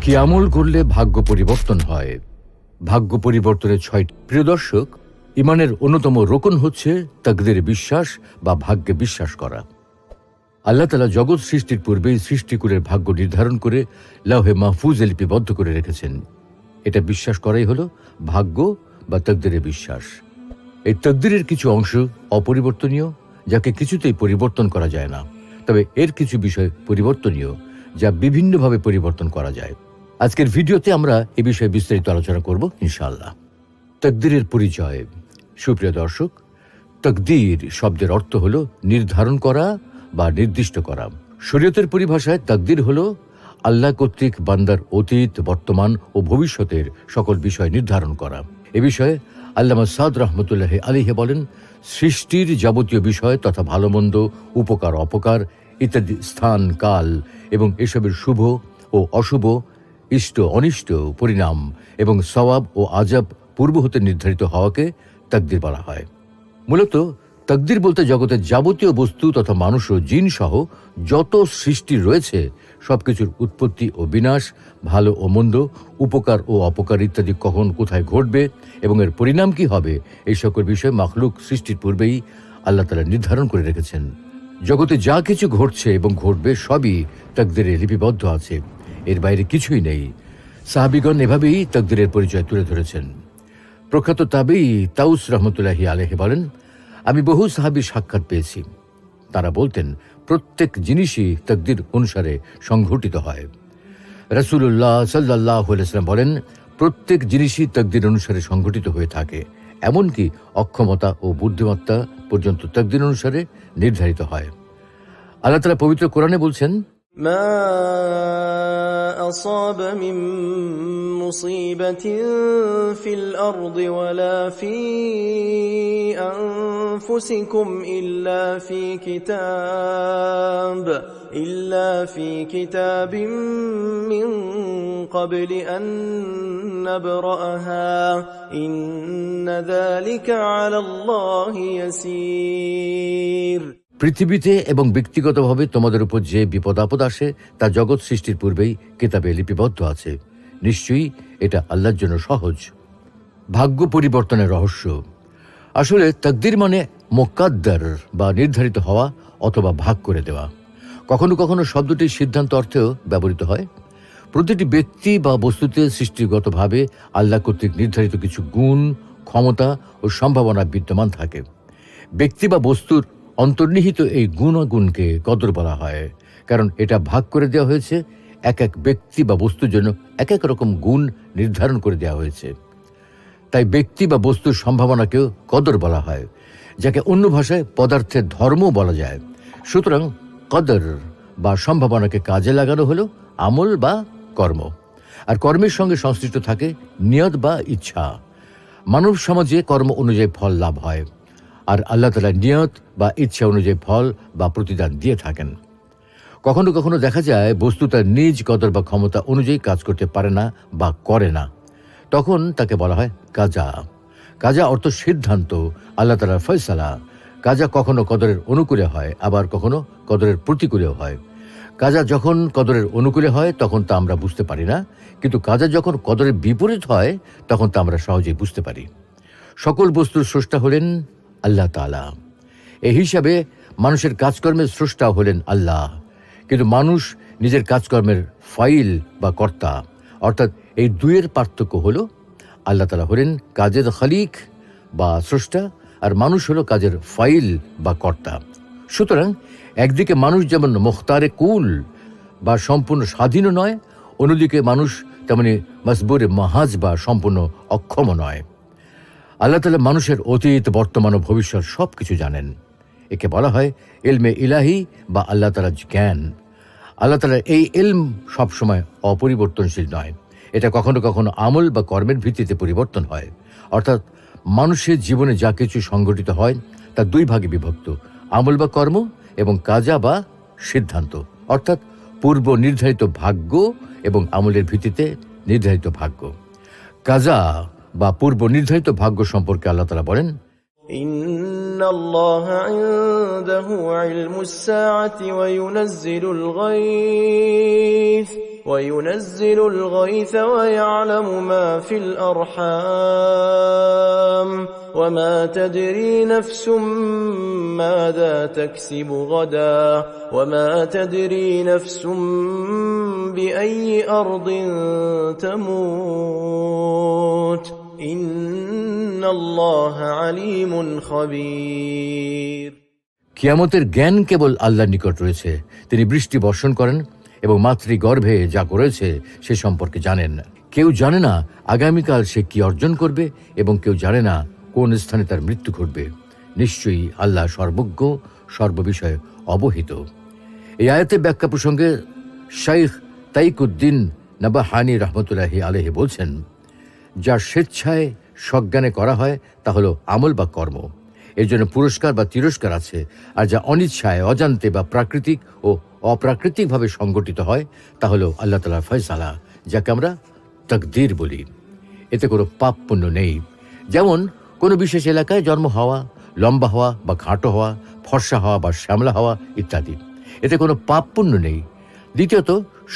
কি আমল করলে ভাগ্য পরিবর্তন হয়? ভাগ্য পরিবর্তনের 6টি। প্রিয় দর্শক, ইমানের অন্যতম রোকন হচ্ছে তাকদীরে বিশ্বাস বা ভাগ্যে বিশ্বাস করা। আল্লাহ তাআলা জগৎ সৃষ্টির পূর্বেই সৃষ্টিকুলের ভাগ্য নির্ধারণ করে লাওহে মাহফুজে লিপিবদ্ধ করে রেখেছেন। এটা বিশ্বাস করাই হলো ভাগ্য বা তাকদীরে বিশ্বাস। এই তাকদীরের কিছু অংশ অপরিবর্তনীয়, যাকে কিছুতেই পরিবর্তন করা যায় না। তবে এর কিছু বিষয় পরিবর্তনীয়, যা বিভিন্নভাবে পরিবর্তন করা যায়। আজকের ভিডিওতে আমরা এ বিষয়ে বিস্তারিত আলোচনা করব ইনশাআল্লাহ। তাকদীরের পরিচয়। সুপ্রিয় দর্শক, তাকদীর শব্দের অর্থ হলো নির্ধারণ করা বা নির্দিষ্ট করা। শরীয়তের পরিভাষায় তাকদীর হলো আল্লাহ কর্তৃক বান্দার অতীত, বর্তমান ও ভবিষ্যতের সকল বিষয় নির্ধারণ করা। এ বিষয়ে আল্লামা সাদ রহমতুল্লাহ আলাইহি বলেন, সৃষ্টির যাবতীয় বিষয় তথা ভালো মন্দ, উপকার অপকার ইত্যাদি স্থান, কাল এবং এসবের শুভ ও অশুভ, ইষ্ট অনিষ্ট পরিণাম এবং সওয়াব ও আজাব পূর্ব হতে নির্ধারিত হওয়াকে তাকদীর বলা হয়। মূলত তাকদীর বলতে জগতের যাবতীয় বস্তু তথা মানুষ ও জিন সহ যত সৃষ্টি রয়েছে সবকিছুর উৎপত্তি ও বিনাশ, ভালো ও মন্দ, উপকার ও অপকার ইত্যাদি কখন কোথায় ঘটবে এবং এর পরিণাম কি হবে, এই সকল বিষয় মাখলুক সৃষ্টির পূর্বেই আল্লাহ তাআলা নির্ধারণ করে রেখেছেন। জগতে যা কিছু ঘটছে এবং ঘটবে সবই তাকদীরে লিপিবদ্ধ আছে, এর বাইরে কিছুই নেই। সাহাবীগণ এভাবেই তাকদীরের পরিচয় তুলে ধরেছেন। প্রখ্যাত তাবেঈ তাউস রহমতুল্লাহি আলাইহি বলেন, আমি বহু সাহাবীর সাক্ষাৎ পেয়েছি। তারা বলতেন, প্রত্যেক জিনিসই তাকদীর অনুসারে সংঘটিত হয়। রাসূলুল্লাহ সাল্লাল্লাহু আলাইহি ওয়াসাল্লাম বলেন, প্রত্যেক জিনিসই তাকদীর অনুসারে সংঘটিত হয়ে থাকে, এমনকি অক্ষমতা ও বুদ্ধিমত্তা পর্যন্ত তাকদীর অনুসারে নির্ধারিত হয়। আল্লাহ তাআলা পবিত্র কোরআনে বলছেন, ما أصاب من مصيبة في الأرض ولا في أنفسكم إلا في كتاب من قبل أن نبرأها إن ذلك على الله يسير। পৃথিবীতে এবং ব্যক্তিগতভাবে তোমাদের উপর যে বিপদ আপদ আসে তা জগৎ সৃষ্টির পূর্বেই কিতাবে লিপিবদ্ধ আছে। নিশ্চয়ই এটা আল্লাহর জন্য সহজ। ভাগ্য পরিবর্তনের রহস্য। আসলে তাকদীর মানে মুকাদ্দার বা নির্ধারিত হওয়া অথবা ভাগ করে দেওয়া। কখনো কখনো শব্দটি সিদ্ধান্ত অর্থেও ব্যবহৃত হয়। প্রতিটি ব্যক্তি বা বস্তুতে সৃষ্টিগতভাবে আল্লাহ কর্তৃক নির্ধারিত কিছু গুণ, ক্ষমতা ও সম্ভাবনা বিদ্যমান থাকে। ব্যক্তি বা বস্তুর অন্তর্নিহিত এই গুণাগুণকে কদর বলা হয়, কারণ এটা ভাগ করে দেওয়া হয়েছে। এক এক ব্যক্তি বা বস্তুর জন্য এক এক রকম গুণ নির্ধারণ করে দেওয়া হয়েছে। তাই ব্যক্তি বা বস্তুর সম্ভাবনাকেও কদর বলা হয়, যাকে অন্য ভাষায় পদার্থের ধর্ম বলা যায়। সুতরাং কদর বা সম্ভাবনাকে কাজে লাগানো হলো আমল বা কর্ম, আর কর্মের সঙ্গে সংশ্লিষ্ট থাকে নিয়ত বা ইচ্ছা। মানব সমাজে কর্ম অনুযায়ী ফল লাভ হয়, আর আল্লাহ তাআলা নিয়ত বা ইচ্ছা অনুযায়ী ফল বা প্রতিদান দিয়ে থাকেন। কখনো কখনো দেখা যায় বস্তু তার নিজ কদর বা ক্ষমতা অনুযায়ী কাজ করতে পারে না বা করে না, তখন তাকে বলা হয় কাজা। কাজা অর্থ সিদ্ধান্ত, আল্লাহ তাআলার ফয়সালা। কাজা কখনো কদরের অনুকূলে হয়, আবার কখনো কদরের প্রতিকূলেও হয়। কাজা যখন কদরের অনুকূলে হয় তখন তা আমরা বুঝতে পারি না, কিন্তু কাজা যখন কদরের বিপরীত হয় তখন তা আমরা সহজেই বুঝতে পারি। সকল বস্তুর স্রষ্টা হলেন আল্লাহ তাআলা। এই হিসাবে মানুষের কাজকর্মের স্রষ্টা হলেন আল্লাহ, কিন্তু মানুষ নিজের কাজকর্মের ফাইল বা কর্তা। অর্থাৎ এই দুইয়ের পার্থক্য হলো, আল্লাহ তাআলা হলেন কাজের খালিক বা স্রষ্টা, আর মানুষ হলো কাজের ফাইল বা কর্তা। সুতরাং একদিকে মানুষ যেমন মুখতারে কুল বা সম্পূর্ণ স্বাধীনও নয়, অন্যদিকে মানুষ তেমনি মজবুরে মাহাজ বা সম্পূর্ণ অক্ষম নয়। আল্লাহ তাআলা মানুষের অতীত, বর্তমান ও ভবিষ্যৎ সব কিছু জানেন। একে বলা হয় ইলমে ইলাহি বা আল্লাহ তাআলার জ্ঞান। আল্লাহ তাআলার এই ইলম সবসময় অপরিবর্তনশীল নয়। এটা কখনো কখনো আমল বা কর্মের ভিত্তিতে পরিবর্তন হয়। অর্থাৎ মানুষের জীবনে যা কিছু সংঘটিত হয় তা দুই ভাগে বিভক্ত: আমল বা কর্ম এবং কাজা বা সিদ্ধান্ত, অর্থাৎ পূর্ব নির্ধারিত ভাগ্য এবং আমলের ভিত্তিতে নির্ধারিত ভাগ্য। কাজা বা পূর্ব নির্ধারিত ভাগ্য সম্পর্কে আল্লাহ তাআলা বলেন, إن الله عنده علم الساعة وينزل الغيث وينزل الغيث ويعلم ما في الأرحام وما تدري نفس ماذا تكسب غدا وما تدري نفس بأي أرض تموت إن الله عليم خبير। কিয়ামতের জ্ঞান কেবল আল্লাহর নিকট রয়েছে। তিনি বৃষ্টি বর্ষণ করেন এবং মাতৃগর্ভে যা করেছে সে সম্পর্কে জানেন। কেউ জানে না আগামীকাল সে কি অর্জন করবে এবং কেউ জানে না কোন স্থানে তার মৃত্যু ঘটবে। নিশ্চয়ই আল্লাহ সর্বজ্ঞ, সর্ববিষয়ে অবহিত। এই আয়াতের ব্যাখ্যা প্রসঙ্গে শাইখ তাইকুদ্দিন নাবাহানি রহমতুল্লাহি আলাইহি বলছেন, যা স্বেচ্ছায় সজ্ঞানে করা হয় তা হলো আমল বা কর্ম। এর জন্য পুরস্কার বা তিরস্কার আছে। আর যা অনিচ্ছায়, অজান্তে বা প্রাকৃতিক ও অপ্রাকৃতিকভাবে সংগঠিত হয় তা হলো আল্লাহ তাআলার ফয়সালা, যাকে আমরা তাকদীর বলি। এতে কোনো পাপ পুণ্য নেই। যেমন কোনো বিশেষ এলাকায় জন্ম হওয়া, লম্বা হওয়া বা খাটো হওয়া, ফর্সা হওয়া বা শ্যামলা হওয়া ইত্যাদি, এতে কোনো পাপ পুণ্য নেই। দ্বিতীয়ত,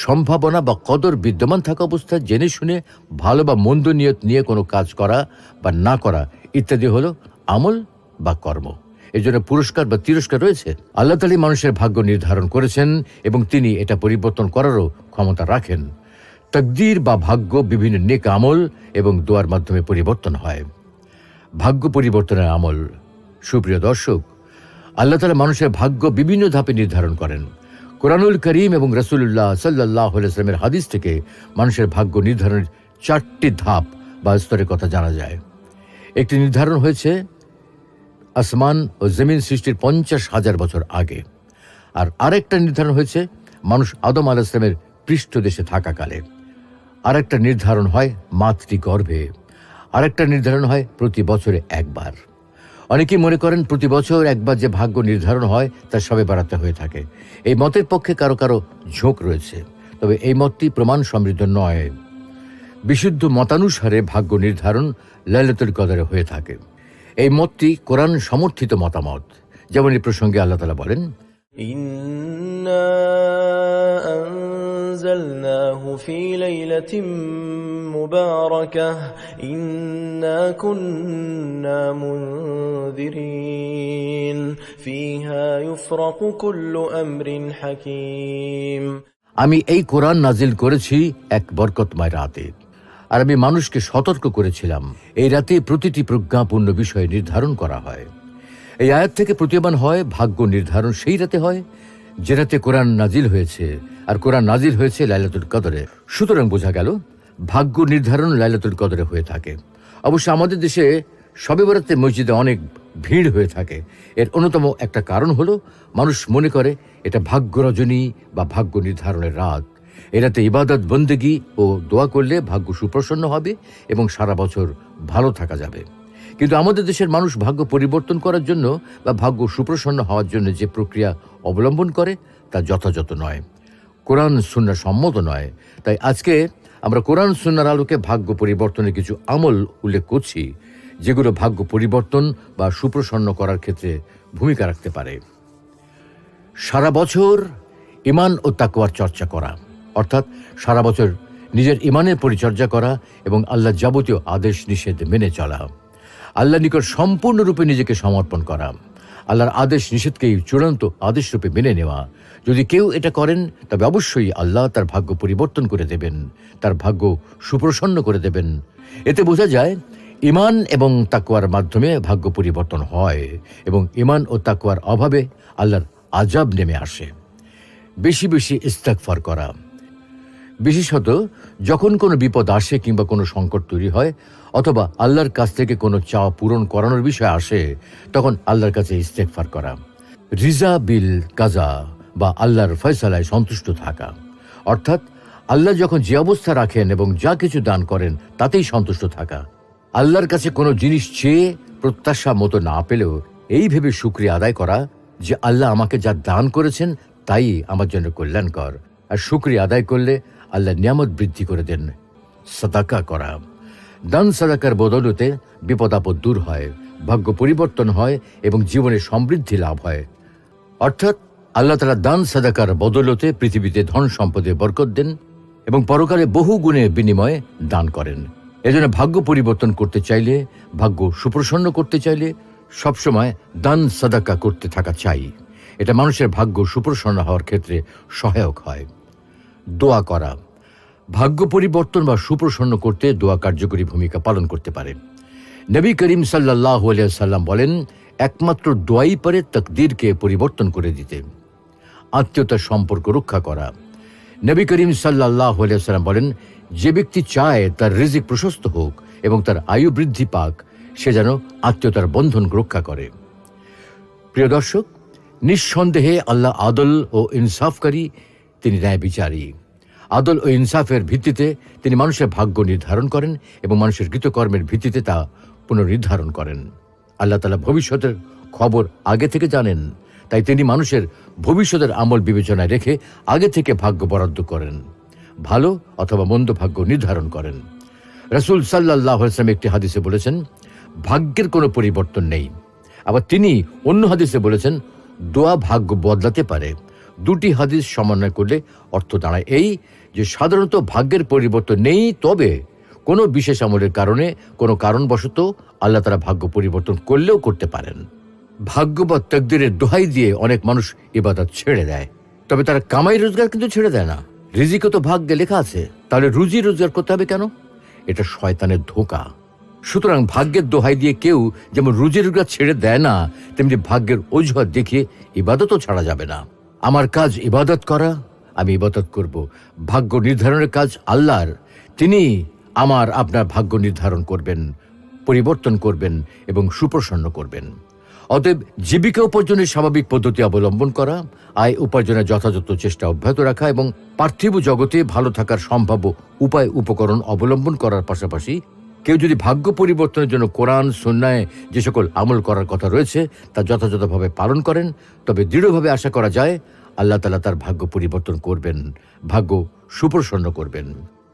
সম্ভাবনা বা কদর বিদ্যমান থাকা অবস্থায় জেনে শুনে ভালো বা মন্দ নিয়ত নিয়ে কোনো কাজ করা বা না করা ইত্যাদি হলো আমল বা কর্ম। এর জন্য পুরস্কার বা তিরস্কার রয়েছে। আল্লাহ তাআলা মানুষের ভাগ্য নির্ধারণ করেছেন এবং তিনি এটা পরিবর্তন করারও ক্ষমতা রাখেন। তাকদীর বা ভাগ্য বিভিন্ন নেক আমল এবং দোয়ার মাধ্যমে পরিবর্তন হয়। ভাগ্য পরিবর্তনের আমল। সুপ্রিয় দর্শক, আল্লাহ তাআলা মানুষের ভাগ্য বিভিন্ন ধাপে নির্ধারণ করেন। কোরআনুল করিম এবং রাসূলুল্লাহ সাল্লাল্লাহু আলাইহি ওয়াসাল্লামের হাদিস থেকে মানুষের ভাগ্য নির্ধারণের 4টি ধাপ বা স্তরের কথা জানা যায়। একটি নির্ধারণ হয়েছে আসমান ও জমিন সৃষ্টির 50,000 বছর আগে। আর আরেকটা নির্ধারণ হয়েছে মানুষ আদম আলাইহিস সালামের পৃষ্ঠদেশে থাকাকালে। আরেকটা নির্ধারণ হয় মাতৃগর্ভে। আরেকটা নির্ধারণ হয় প্রতি বছরে একবার। অনেকেই মনে করেন প্রতি বছর একবার যে ভাগ্য নির্ধারণ হয় তা শবে বরাতে হয়ে থাকে। এই মতের পক্ষে কারো কারো ঝোঁক রয়েছে, তবে এই মতটি প্রমাণ সমৃদ্ধ নয়। বিশুদ্ধ মতানুসারে ভাগ্য নির্ধারণ লাইলাতুল কদরে হয়ে থাকে। এই মতটি কোরআন সমর্থিত মতামত। যেমন এই প্রসঙ্গে আল্লাহ তাআলা বলেন, ইন্না আনজালনাহু ফি লাইলাতিন মুবারাকাহ ইন্না কুন্না মুনযিরিন ফিহা ইউফরাকু কুল্লু আমরিন হাকীম। আমি এই কোরআন নাজিল করেছি এক বরকতময় রাতে, আর আমি মানুষকে সতর্ক করেছিলাম। এই রাতে প্রতিটি প্রজ্ঞাপূর্ণ বিষয় নির্ধারণ করা হয়। এই আয়াত থেকে প্রতীয়মান হয় ভাগ্য নির্ধারণ সেই রাতে হয় যে রাতে কোরআন নাজিল হয়েছে, আর কোরআন নাজিল হয়েছে লাইলাতুল কদরে। সুতরাং বোঝা গেল ভাগ্য নির্ধারণ লাইলাতুল কদরে হয়ে থাকে। অবশ্য আমাদের দেশে শবে বরাতে মসজিদে অনেক ভিড় হয়ে থাকে। এর অন্যতম একটা কারণ হলো মানুষ মনে করে এটা ভাগ্য রজনী বা ভাগ্য নির্ধারণের রাত। এ রাতে ইবাদত বন্দেগী ও দোয়া করলে ভাগ্য সুপ্রসন্ন হবে এবং সারা বছর ভালো থাকা যাবে। কিন্তু আমাদের দেশের মানুষ ভাগ্য পরিবর্তন করার জন্য বা ভাগ্য সুপ্রসন্ন হওয়ার জন্য যে প্রক্রিয়া অবলম্বন করে তা যথাযথ নয়, কোরআন সুন্নাহ সম্মত নয়। তাই আজকে আমরা কোরআন সুন্নাহর আলোকে ভাগ্য পরিবর্তনের কিছু আমল উল্লেখ করছি, যেগুলো ভাগ্য পরিবর্তন বা সুপ্রসন্ন করার ক্ষেত্রে ভূমিকা রাখতে পারে। সারা বছর ঈমান ও তাকওয়ার চর্চা করা, অর্থাৎ সারা বছর নিজের ঈমানের পরিচর্যা করা এবং আল্লাহর যাবতীয় আদেশ নিষেধ মেনে চলা। আল্লাহর নিকট সম্পূর্ণরূপে নিজেকে সমর্পণ করা। আল্লাহর আদেশ নিষেধকেই চূড়ান্ত আদেশরূপে মেনে নেওয়া। যদি কেউ এটা করেন তবে অবশ্যই আল্লাহ তার ভাগ্য পরিবর্তন করে দেবেন, তার ভাগ্য সুপ্রসন্ন করে দেবেন। এতে বোঝা যায় ঈমান এবং তাকওয়ার মাধ্যমে ভাগ্য পরিবর্তন হয় এবং ঈমান ও তাকওয়ার অভাবে আল্লাহর আযাব নেমে আসে। বেশি বেশি ইস্তেগফার করা, বিশেষত যখন কোনো বিপদ আসে কিংবা কোনো সংকট তৈরি হয় অথবা আল্লাহর কাছ থেকে কোনো চাওয়া পূরণ করানোর বিষয় আসে, তখন আল্লাহর কাছে ইস্তেগফার করা। রিজা বিল কাজা বা আল্লাহর ফয়সালায় সন্তুষ্ট থাকা, অর্থাৎ আল্লাহ যখন যে অবস্থা রাখেন এবং যা কিছু দান করেন তাতেই সন্তুষ্ট থাকা। আল্লাহর কাছে কোনো জিনিস চেয়ে প্রত্যাশা মতো না পেলেও এই ভেবে শুকরিয়া আদায় করা যে আল্লাহ আমাকে যা দান করেছেন তাই আমার জন্য কল্যাণকর। আর শুকরিয়া আদায় করলে আল্লাহ নিয়ামত বৃদ্ধি করে দেন। সাদাকা করা, দান সাদাকার বদৌলতে বিপদ আপদ দূর হয়, ভাগ্য পরিবর্তন হয় এবং জীবনে সমৃদ্ধি লাভ হয়। অর্থাৎ আল্লাহ তাআলা দান সাদাকার বদৌলতে পৃথিবীতে ধন সম্পদে বরকত দেন এবং পরকালে বহু গুণে বিনিময়ে দান করেন। এজন্য ভাগ্য পরিবর্তন করতে চাইলে, ভাগ্য সুপ্রসন্ন করতে চাইলে সবসময় দান সাদাকা করতে থাকা চাই। এটা মানুষের ভাগ্য সুপ্রসন্ন হওয়ার ক্ষেত্রে সহায়ক হয়। দোয়া করা ভাগ্য পরিবর্তন বা সুপ্রসন্ন করতে দোয়া কার্যকরী ভূমিকা পালন করতে পারে। নবী করিম সাল্লাল্লাহু আলাইহি সাল্লাম বলেন, একমাত্র দোয়াই পারে তাকদীরকে পরিবর্তন করে দিতে। আত্মীয়তার সম্পর্ক রক্ষা করা নবী করিম সাল্লাল্লাহু আলাইহি সাল্লাম বলেন, যে ব্যক্তি চায় তার রিজিক প্রশস্ত হোক এবং তার আয়ু বৃদ্ধি পাক, সে যেন আত্মীয়তার বন্ধন রক্ষা করে। প্রিয় দর্শক, নিঃসন্দেহে আল্লাহ আদল ও ইনসাফকারী, তিনি ন্যায় বিচারী। আদল ও ইনসাফের ভিত্তিতে তিনি মানুষের ভাগ্য নির্ধারণ করেন এবং মানুষের কৃতকর্মের ভিত্তিতে তা পুনর্নির্ধারণ করেন। আল্লাহ তাআলা ভবিষ্যতের খবর আগে থেকে জানেন, তাই তিনি মানুষের ভবিষ্যতের আমল বিবেচনায় রেখে আগে থেকে ভাগ্য বরাদ্দ করেন, ভালো অথবা মন্দ ভাগ্য নির্ধারণ করেন। রাসূল সাল্লাল্লাহু আলাইহি ওয়াসাল্লাম একটি হাদিসে বলেছেন, ভাগ্যের কোনো পরিবর্তন নেই। আবার তিনি অন্য হাদিসে বলেছেন, দোয়া ভাগ্য বদলাতে পারে। দুটি হাদিস সমন্বয় করলে অর্থ দাঁড়ায় এই যে সাধারণত ভাগ্যের পরিবর্তন নেই, তবে কোনো বিশেষ আমলের কারণে, কোনো কারণবশত আল্লাহ তাআলা ভাগ্য পরিবর্তন করলেও করতে পারেন। ভাগ্য বা তাকদীরের দোহাই দিয়ে অনেক মানুষ ইবাদত ছেড়ে দেয়, তবে তারা কামাই রোজগার কিন্তু ছেড়ে দেয় না। রিজিকও তো ভাগ্যে লেখা আছে, তাহলে রুজি রোজগার করতে হবে কেন? এটা শয়তানের ধোঁকা। সুতরাং ভাগ্যের দোহাই দিয়ে কেউ যেমন রুজি রোজগার ছেড়ে দেয় না, তেমনি ভাগ্যের অজুহাত দেখিয়ে ইবাদতও ছাড়া যাবে না। আমার কাজ ইবাদত করা, আমি ইবাদত করব। ভাগ্য নির্ধারণের কাজ আল্লাহর। তিনি আপনার ভাগ্য নির্ধারণ করবেন, পরিবর্তন করবেন এবং সুপ্রসন্ন করবেন। অতএব জীবিকা উপার্জনের স্বাভাবিক পদ্ধতি অবলম্বন করা, আয় উপার্জনের যথাযথ চেষ্টা অব্যাহত রাখা এবং পার্থিব জগতে ভালো থাকার সম্ভাব্য উপায় উপকরণ অবলম্বন করার পাশাপাশি কেউ যদি ভাগ্য পরিবর্তনের জন্য কোরআন সুন্নাহে যে সকল আমল করার কথা রয়েছে তা যথাযথভাবে পালন করেন, তবে দৃঢ়ভাবে আশা করা যায় আল্লাহ তাআলা তার ভাগ্য পরিবর্তন করবেন, ভাগ্য সুপ্রসন্ন করবেন।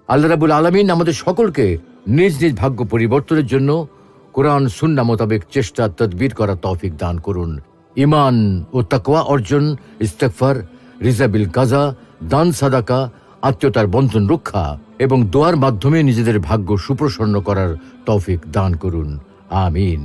আল্লাহ রাব্বুল আলামিন আমাদের সকলকে নিজ নিজ ভাগ্য পরিবর্তনের জন্য কোরআন সুন্নাহ মোতাবেক চেষ্টা তদবির করার তৌফিক দান করুন। ঈমান ও তাকওয়া অর্জন, ইস্তেগফার, রিজা বিল কাজা, দান সাদাকা, আত্মীয়তার বন্ধন রক্ষা এবং দোয়ার মাধ্যমে নিজেদের ভাগ্য সুপ্রসন্ন করার তৌফিক দান করুন। আমিন।